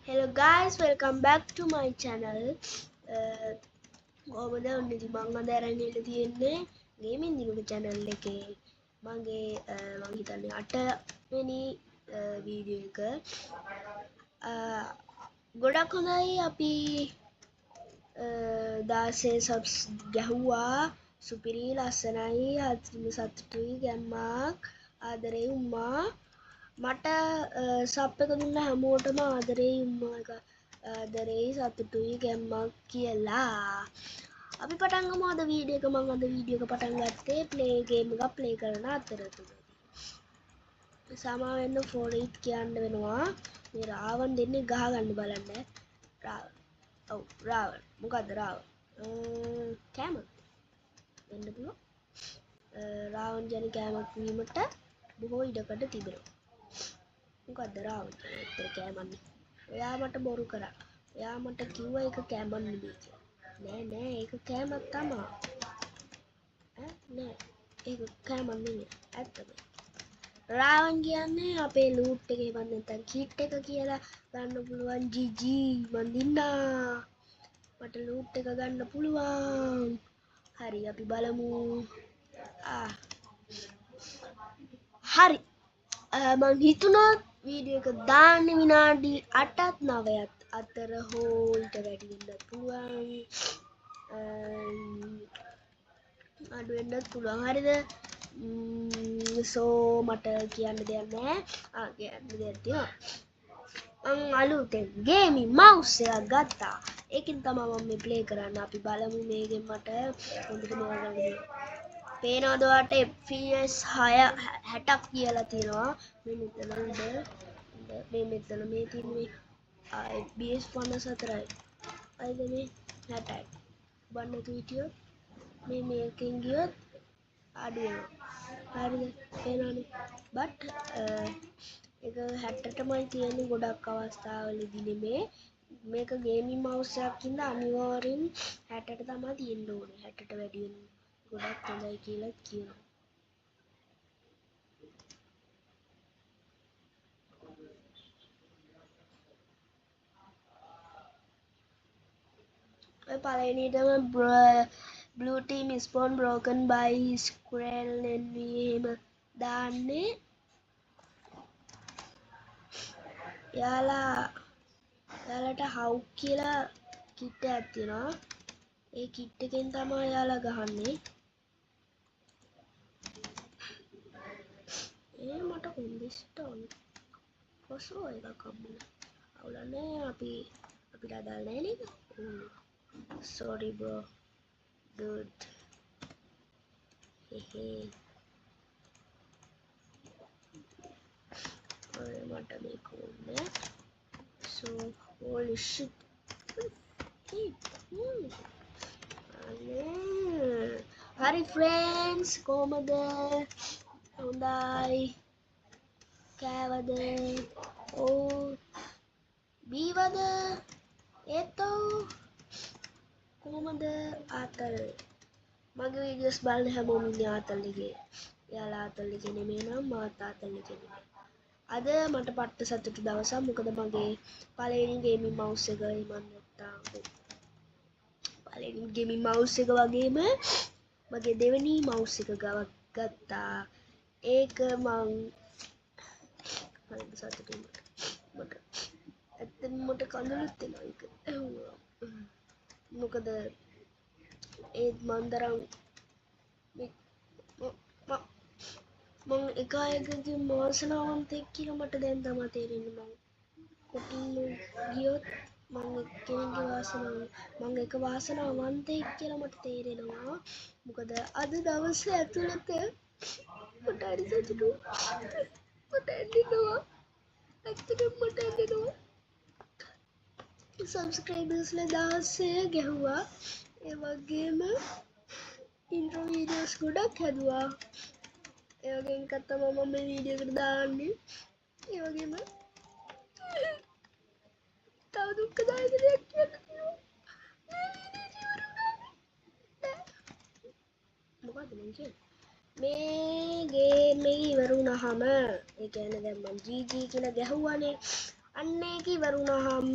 Hello guys, welcome back to my channel. කොහොමද ඔන්න ඉතින් මම අද අරන් ඉන්න තියෙන්නේ ගේමින් දිනුක channel එකේ මගේ මම හිතන්නේ 8 වෙනි වීඩියෝ එක. ගොඩක් හොඳයි අපි 16 subs ගැහුවා. සුපිරි ලස්සනයි හරිම සතුටුයි ගැම්මක් ආදරේ උම්මා මට සප් එක දුන්න හැමෝටම ආදරේ උම්මා එක ආදරේ සතුටුයි ගැම්මක් කියලා අපි පටන් ගමු අද වීඩියෝ එක. මම අද වීඩියෝ එක පටන් ගත්තේ ප්ලේ ගේම් එකක් ප්ලේ කරන අතරතුරදී. සමා වෙන්න ෆෝරිට් කියන්න වෙනවා. මේ රාවන් දෙන්නේ ගහ ගන්න බලන්න. රාවන්. ඔව් රාවන්. මොකද්ද රාවන්? කැමර්. වෙන්න පුළුවන්. රාවන් ජන කැමක් වීමට බොහෝ ඉඩකඩ තිබෙනවා. මොකද්ද රාවන් ඇත්තට කැමන්නේ? ඔයා මට බොරු කරා. ඔයා මට කිව්වා ඒක කැමක් නෙමෙයි කියලා. නෑ ඒක කැමක් තමයි. නෑ ඒක කැමක් නෙමෙයි. ඇත්තද? රාවන් කියන්නේ අපේ ලූට් එකේ මන් නැත්නම් කිට් එක කියලා ගන්න පුළුවන් ජීජී මන් දින්නා. මට ලූට් එක ගන්න පුළුවන්. හරි අපි බලමු. හරි මං හිතුණා වීඩියෝ එක දාන්න විනාඩි 8ත් 9ත් අතර හෝ ඊට වැඩි වෙන්නත් පුළුවන් අඩු වෙන්නත් පුළුවන්. හරිද? සෝ මට කියන්න දෙයක් නැහැ. කියන්න දෙයක් තියෙනවා. මං අලුතෙන් ගේමින් මවුස් එකක් ගත්තා. ඒකෙන් තමයි මම මේ ප්ලේ කරන්න. අපි බලමු මේකෙන් මට හොඳට මොනවද පේනවද ඔයාලට FPS 60ක් කියලා තියෙනවා. මේ මෙතන උඩ මේ මෙතන මේ තියෙන මේ FPS 54යි. අයිද මේ 60යි. බන්න හිටියොත් මේ මේකෙන් ගියොත් අඩු වෙනවා. හරිද? පේනවනේ. බට් ඒක 60ටමයි තියෙන්නේ ගොඩක් අවස්ථාවලදී නෙමේ. මේක ගේමින් මවුස් එකක් ඉඳ අනිවාර්යෙන් 60ට තමයි තියෙන්න ඕනේ. 60ට වැඩි වෙන ගොඩක් හොඳයි කියලා කියනවා. ඔය පළවෙනිටම blue team spawn broken by squirrel NV එහෙම දාන්නේ. යාළුවට how කියලා කිට් එකක් තියෙනවා. ඒ කිට් එකෙන් තමයි යාළුවා ගහන්නේ. මට කොම්බිස්ට ඕන කොසෝ එකක් හම්බුණා. අවුලන්නේ අපිට අදාළ නැහැ නේද? sorry bro good hehe මට මේක ඕනේ. so holy shit හරි friends කොහමද? හොඳයි කෑවද? ඔව් බීවද? ඒතෝ කොහමද ආතල්? මගේ වීඩියෝස් බලන හැමෝම ඉන්නේ ආතල් එකේ. එයාලා ආතල් එකේ නෙමෙයි නම් මාත් ආතල් එකේ නෙමෙයි. අද මට පට්ට සතුටු දවසක්. මොකද මගේ පළවෙනි ගේමින් මවුස් එක මම නැත්තම් පළවෙනි ගේමින් මවුස් එක වගේම මගේ දෙවෙනි මවුස් එක ගත්තා. ඒක මං හරිද සතුටුයි මට. ඇත්තටම මට කඳුළුත් එනවා ඒක. මොකද ඒත් මන්දරම් මං එක අයකගේ වාසනාවන්තයෙක් කියලා මට දැන් තමයි තේරෙන්නේ. මං කොටින් ගියොත් මං එක්කෙනෙක්ගේ වාසනාව මං එක වාසනාවන්තයෙක් කියලා මට තේරෙනවා. මොකද අද දවසේ ඇතුළත මට හරි සතුටුයි. මට ඇඬෙනවා. ඇත්තටම මට ඇඬෙනවා. සබ්ස්ක්‍රයිබර්ස්ලා 16 ගැහුවා. ඒ වගේම ඉන්ට්‍රෝ වීඩියෝස් ගොඩක් හැදුවා. ඒ වගේම එකක් තමයි මම මේ වීඩියෝ එකට දාන්නේ. ඒ වගේම තව දුක්ඛදායක දෙයක් කියන්න තියෙනවා. මේ වීඩියෝ මොකද්ද මං කියන්නේ? මේ ගේම් එක ඉවර වුණාම ඒ කියන්නේ දැන් මම GG කියලා ගැහුවානේ. අන්න ඒක ඉවර වුණාම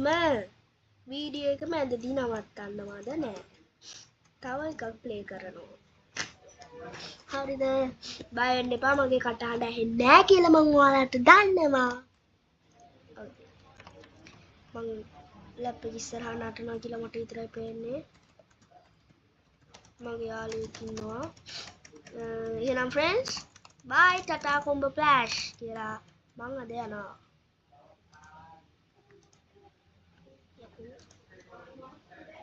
වීඩියෝ එක මැදදී නවත්තන්නවද නෑ. තව එකක් ප්ලේ කරනවා. හරිද? බය වෙන්න එපා මගේ කටහඬ ඇහෙන්නේ නෑ කියලා මම ඔයාලට දන්නවා. මං ලැප් එක ඉස්සරහා නටනවා කියලා මට විතරයි පේන්නේ. මගේ යාළුවෙක් ඉන්නවා. එහෙනම් ෆ්‍රෙන්ඩ්ස් බයි ටටා කොම්බෝ ෆ්ලෑෂ් කියලා මං අද යනවා.